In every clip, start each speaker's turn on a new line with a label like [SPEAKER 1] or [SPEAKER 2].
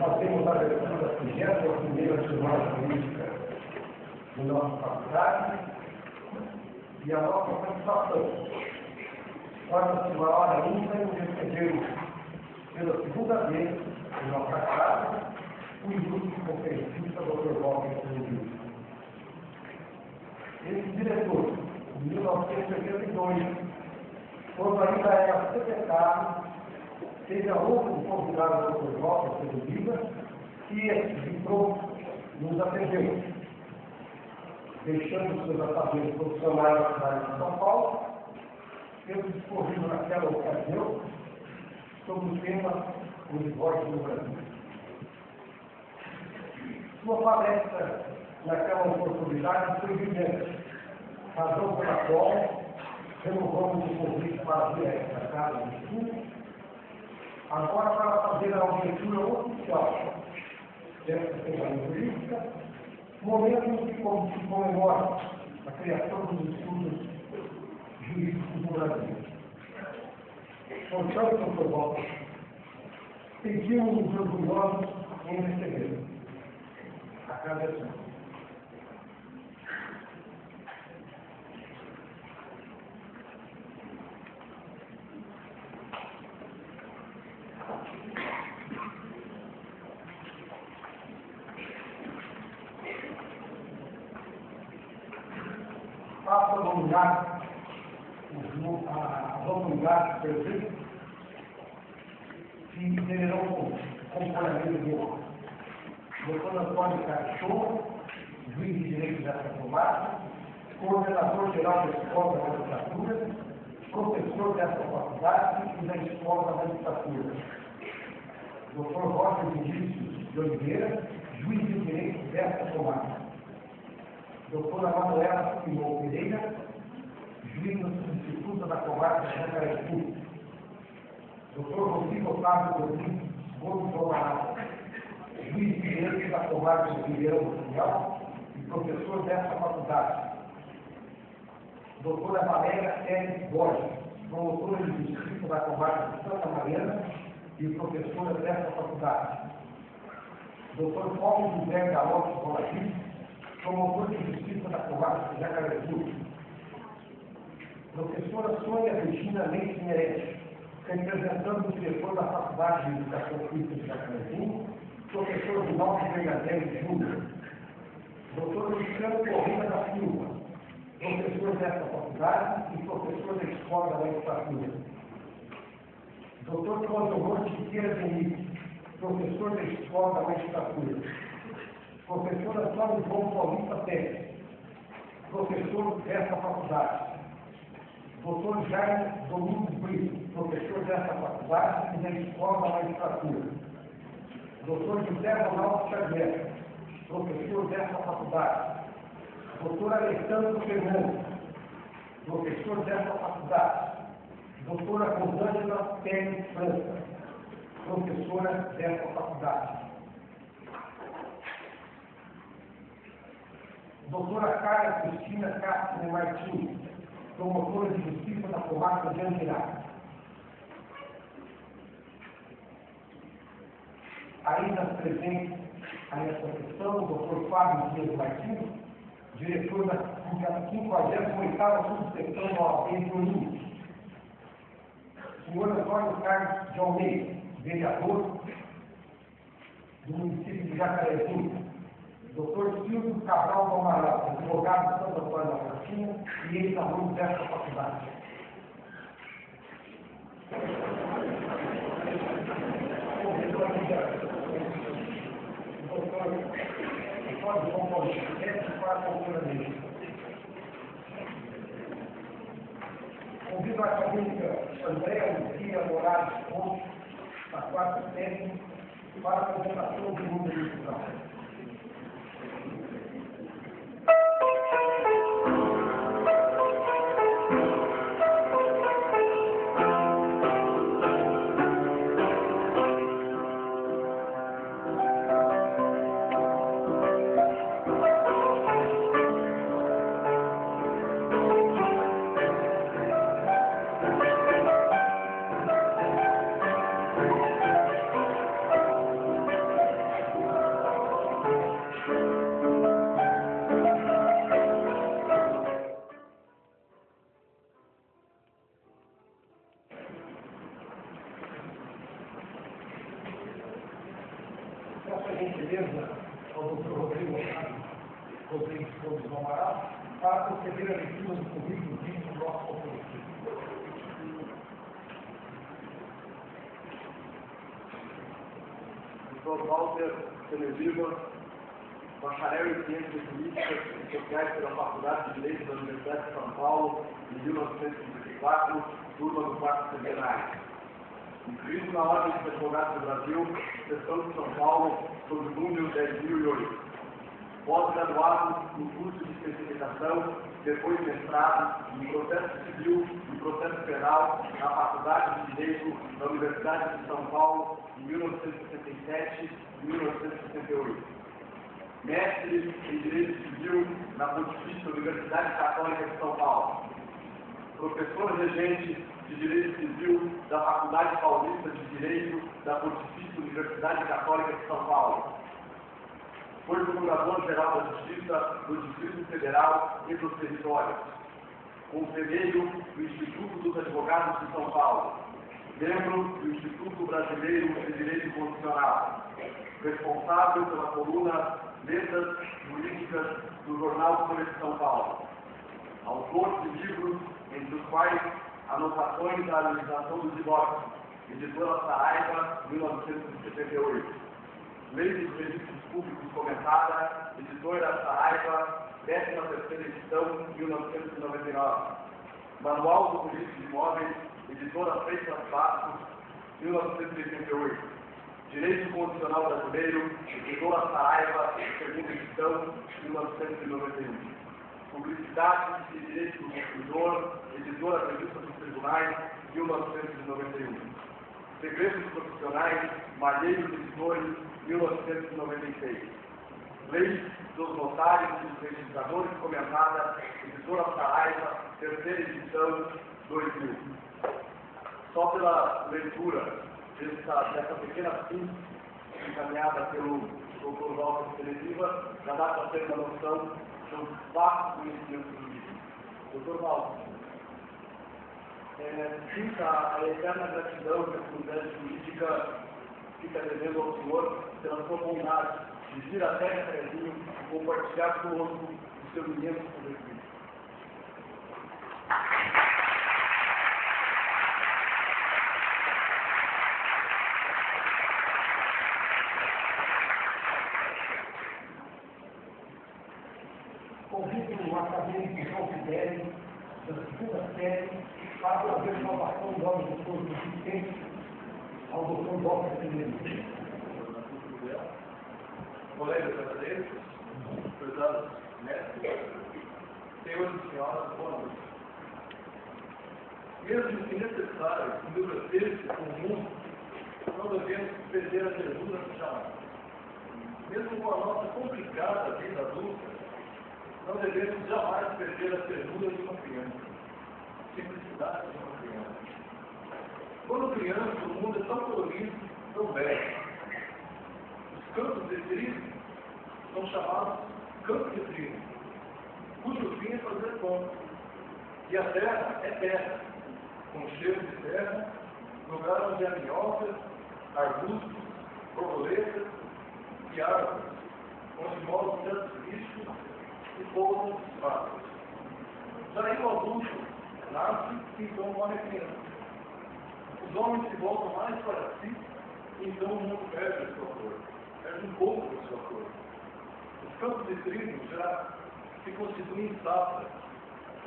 [SPEAKER 1] fazemos a leitura da 31ª semana política do nosso faculdade e a nossa satisfação. Torna-se uma hora ímpar em recebemos pela segunda vez em nossa casa o ilustre conferencista Dr. Walter Silvio. Esse diretor, em 1982, quando ainda era secretário, teve a honra de convidar o Dr. Walter Silvio e de pronto nos atendeu, deixando seus afazeres profissionais na cidade de São Paulo, tendo discorrido naquela ocasião sobre o tema do divórcio no Brasil. Sua palestra naquela oportunidade foi brilhante, razão pela qual renovamos o convite para vir a esta casa de estudo, agora para fazer a abertura oficial desta semana política, momento em que se comemora a criação dos estudos jurídicos no Brasil. Portanto, Dr. Walter, pedimos-nos orgulhosos em receber. A casa é sua. Faço as autoridades presentes que terão acompanhamento de honra. Dr. Antônio Cachorro, juiz de direito dessa comarca, coordenador-geral da Escola da Magistratura, professor dessa faculdade e da Escola da Magistratura. Dr. Roger Vinícius de Oliveira, juiz de direito dessa comarca. Doutora Manuela Simão Pereira, juiz do Substituto da Comarca de Jacareí. Doutor Rodrigo Otávio Rodrigues Gomes do Amaral, juiz de direito da Comarca de Ribeirão do Pinhal e professor dessa faculdade. Doutora Valéria Pérez Borges, promotora de Justiça da Comarca de Santa Mariana e professora dessa faculdade. Doutor Paulo José Galotti Boladinho, promotor de Justiça da Comarca de Jacareí. Professora Sônia Regina Leite Merete, representando o diretor da Faculdade de Educação Física de Jacareí, professor Rinaldo Verdadeiro Júnior. Dr. Luciano Correia da Silva, professor dessa faculdade e professor da Escola da Magistratura. Dr. Clodomiro Siqueira Benítez, professor da Escola da Magistratura. Professor Antônio João Paulista Pérez, professor dessa faculdade. Dr. Jaime Domingos Brito, professor dessa faculdade e da Escola da Magistratura. Dr. José Ronaldo Xavier, professor dessa faculdade. Dr. Alessandro Fernandes, professor dessa faculdade. Doutora Rosângela Pérez França, professora dessa faculdade. Doutora Carla Cristina Castro Martins, promotora de Justiça da Comarca de Andirá. Ainda presente a essa sessão, o Dr. Fábio Dias Martins, diretor da 58ª subseção da OAB de Olinda. Senhor Antônio Carlos de Almeida, vereador do município de Jacarezinho. Dr. Silvio Cabral do Amaral, advogado de Santo Antônio da Pracinha e ex-aluno dessa faculdade. Doutor João Paulista, para a cultura dele. Convido a acadêmica Andréa Lucia Moraes Ponte, da quarta série, para a apresentação do mundo cultural. Rodrigues Couto do Amaral, para proceder à leitura do currículo do nosso compromisso.
[SPEAKER 2] Dr. Walter Televiva, bacharel em Ciências Políticas e Sociais pela Faculdade de Direito da Universidade de São Paulo, em 1954, turma do quarto centenário. Inscrito na Ordem dos Advogados do Brasil, seção de São Paulo, sob o número 10.008. Pós-graduado no curso de especialização, depois mestrado em Processo Civil e Processo Penal na Faculdade de Direito da Universidade de São Paulo, em 1967 e 1968. Mestre em Direito Civil na Pontifícia Universidade Católica de São Paulo. Professor regente de Direito Civil da Faculdade Paulista de Direito da Pontifícia Universidade Católica de São Paulo. Foi Procurador-Geral da Justiça do Distrito Federal e dos Territórios. Conselheiro do Instituto dos Advogados de São Paulo. Membro do Instituto Brasileiro de Direito Constitucional. Responsável pela coluna Letras Jurídicas do Jornal Folha de São Paulo. Autor de livros, entre os quais Anotações da Legislação do Divórcio, Editora Saraiva, 1978. Lei dos Registros Públicos comentada, Editora Saraiva, 13ª edição, 1999. Manual do Registro de Imóveis, Editora Freitas Bastos, 1988. Direito Constitucional Brasileiro, Editora Saraiva, 2ª edição, 1991. Publicidade e Direito do Consumidor, Editora Revista dos Tribunais, 1991. Segredos Profissionais, Malheiros Editores, 1996. Lei dos Notários e dos Registradores comentada, Editora Saraiva, 3ª edição, 2000. Só pela leitura dessa pequena síntese encaminhada pelo Dr. Walter Televiva, já dá para ter uma noção do vasto conhecimento do livro. Dr. Walter, sinta a eterna gratidão que a comunidade jurídica fica devendo ao senhor pela sua bondade de vir até Carezinho e compartilhar conosco o seu imenso conhecimento.
[SPEAKER 1] Convido o acadêmico João Fideli, da 2ª série, para fazer a salvação do nome do Dr. Vicente ao Dr. Walter Televiva.
[SPEAKER 2] Colegas acadêmicos, prezados mestres, senhores e senhoras, boa noite. Mesmo que necessário endurecer-se com o mundo, não devemos perder a ternura do chamado. Mesmo com a nossa complicada vida adulta, não devemos jamais perder a ternura de uma criança, a simplicidade de uma criança. Quando criança, o mundo é tão colorido, tão belo. Os campos de trigo são chamados campos de trigo, cujo fim é fazer pão. E a terra é terra, com cheiro de terra, lugar onde há minhocas, arbustos, borboletas e árvores, onde moram certos bichos e pousam os pássaros. Daí o adulto nasce e então morre a criança. Os homens se voltam mais para si e então o mundo perde a sua cor, perde um pouco da sua cor. Os campos de trigo já se constituem safras,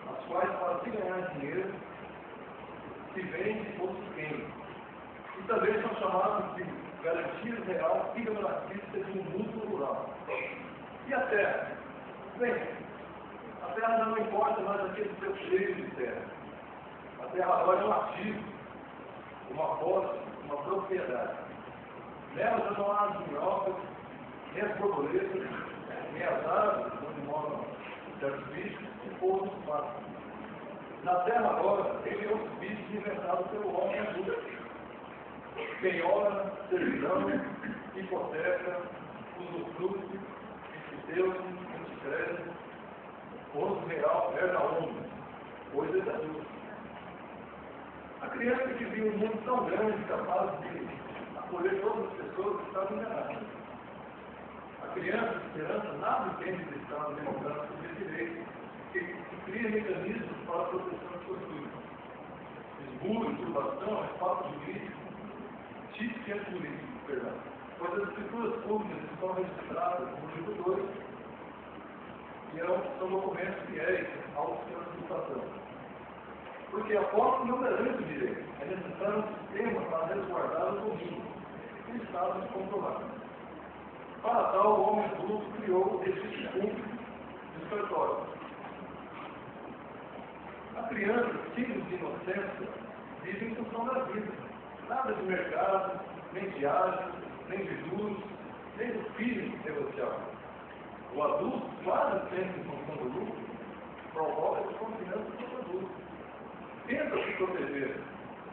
[SPEAKER 2] as quais, para se ganhar dinheiro, se vende ou se queima. E também são chamados de garantia real e ignorancista de um mundo rural. E a terra? Bem, a terra não importa mais aquele seu cheiro de terra. A terra agora é um ativo, uma posse, uma propriedade. Nela já não há as minhocas, nem as borboletas, nem as árvores onde moram certos bichos e pousam os pássaros. Na terra agora tem outros bichos inventados pelo homem adulto. Penhora, servidão, hipoteca, usufruto, enfiteuso, anticrédito, osso real, verga onda, coisas adultas. A criança que viu um mundo tão grande, capaz de acolher todas as pessoas, estava enganada. A
[SPEAKER 3] criança, esperança, nada entende de Estado democrático de direito, que cria mecanismos para a proteção de suas vidas. Esbulho, turbação, espaço jurídico, típico e antijurídico, perdão. Pois as escrituras públicas estão registradas no livro 2 e são documentos fiéis ao sistema de educação. Porque a posse não garante o direito, é necessário um sistema para resguardar o domínio, e Estado se comprovar. Para tal, o homem adulto criou o registro público dos cartórios. A criança, filhos de inocência, vive em função da vida. Nada de mercado, nem de ágio, nem de juros, nem do filho negociável. O adulto, quase sempre em função do lucro, provoca desconfiança do adulto. Tenta se proteger,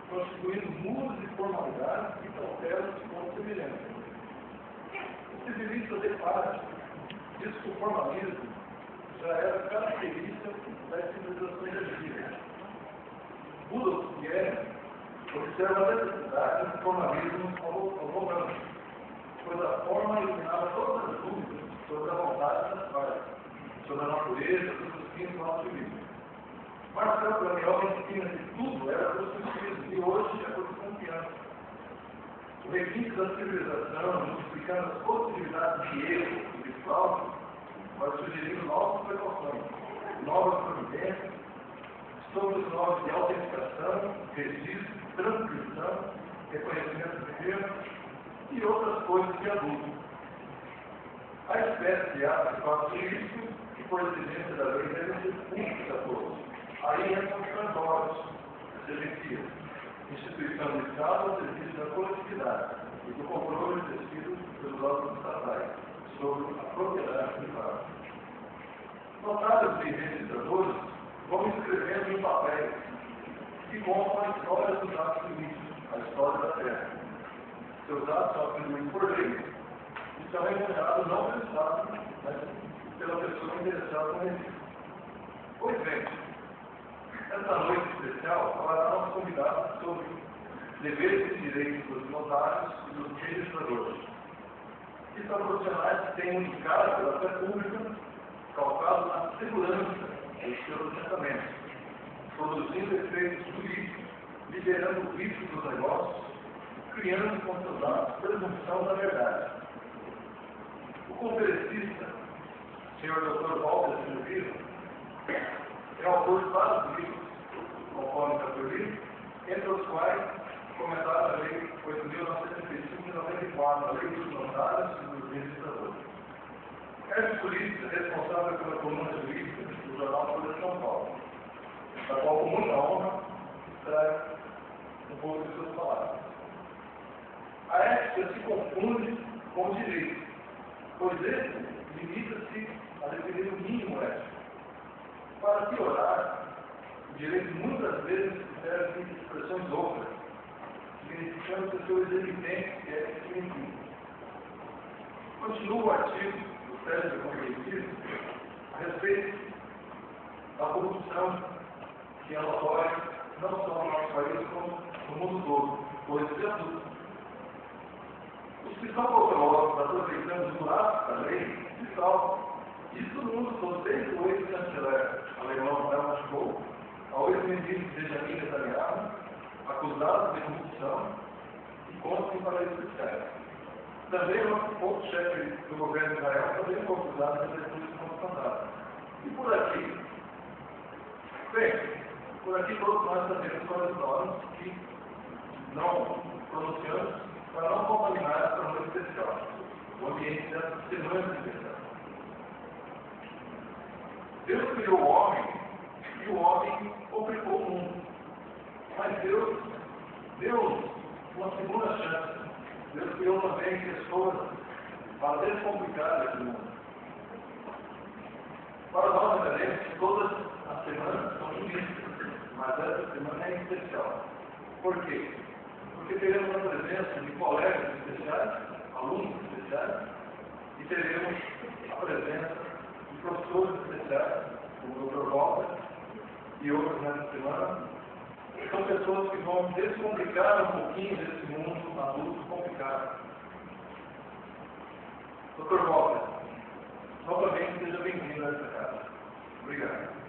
[SPEAKER 3] constituindo muros de formalidades e cautelas contra semelhança. O civilista de parte diz que o formalismo já era característica das civilizações antigas. Buda Guilherme observa a necessidade do formalismo arrogante, pois a forma eliminava todas as dúvidas sobre a vontade das partes, sobre a natureza dos fins do nosso juízo. Marcelo Daniel ensina que tudo era por sentido e hoje é por desconfiança. O requinte da civilização, multiplicando as possibilidades de erro e de fraude, vai sugerindo novas precauções, novas providências, sobre os nomes de autenticação, registro, transcrição, reconhecimento de termos e outras coisas de adulto. A espécie de ato de fato jurídico, que por exigência da lei deve ser pública a todos. Aí entram os cartórios, as serventias, instituição do Estado ao serviço da coletividade e do controle exercido pelos órgãos estatais sobre a propriedade privada. Notáveis de registradores vão escrevendo em papéis que contam a história dos atos políticos, a história da terra. Seus atos são atribuídos por lei e são remunerados não pelo Estado, mas pela pessoa interessada no registro. Pois bem, esta noite especial falará nosso convidado sobre deveres e direitos dos notários e dos registradores. Que são profissionais que têm um encargo pela fé pública calcado na segurança dos seus testamentos, produzindo efeitos jurídicos, liberando o risco dos negócios, criando com seus atos presunção da verdade. O conferencista, Sr. Dr. Walter Silveira, é autor de vários livros, conforme está previsto, entre os quais comentário a Lei 8.935 de 94, a Lei dos Notários e dos Registradores. É jurista responsável pela coluna jurídica do jornal Folha de São Paulo, da qual, com muita honra, traz um pouco de suas palavras. A ética se confunde com o direito, pois esse limita-se a definir o mínimo ético. Para piorar, o direito muitas vezes serve de expressões outras, significando pessoas evidentes que é significa. Continua o artigo do Sérgio Convencido a respeito da corrupção que é notória não só no nosso país, como no mundo todo, pois sendo os que são cautelosos aproveitando os buracos da lei se salvam. Isso no mundo todo, desde o ex-chanceler alemão Helmut Kohl, ao ex-ministro Benjamin Netanyahu, acusados de corrupção e contas em paraísos fiscais. Também o nosso ponto-chefe do governo de Israel também foi acusado de recursos constitucionais. E por aqui? Bem, por aqui todos nós sabemos quais os nomes que não pronunciamos para não contaminar essa noite especial, o ambiente dessa semana especial. Deus criou o homem e o homem complicou o mundo. Mas Deus deu uma segunda chance. Deus criou também pessoas para descomplicar esse mundo. Para nós, veremos que todas as semanas são lindas, mas essa semana é especial. Por quê? Porque teremos a presença de colegas especiais, alunos especiais, e teremos a presença de professores especiais, como o Dr. Walter e outros nessa semana. São pessoas que vão descomplicar um pouquinho desse mundo adulto complicado. Dr. Walter, Obrigado.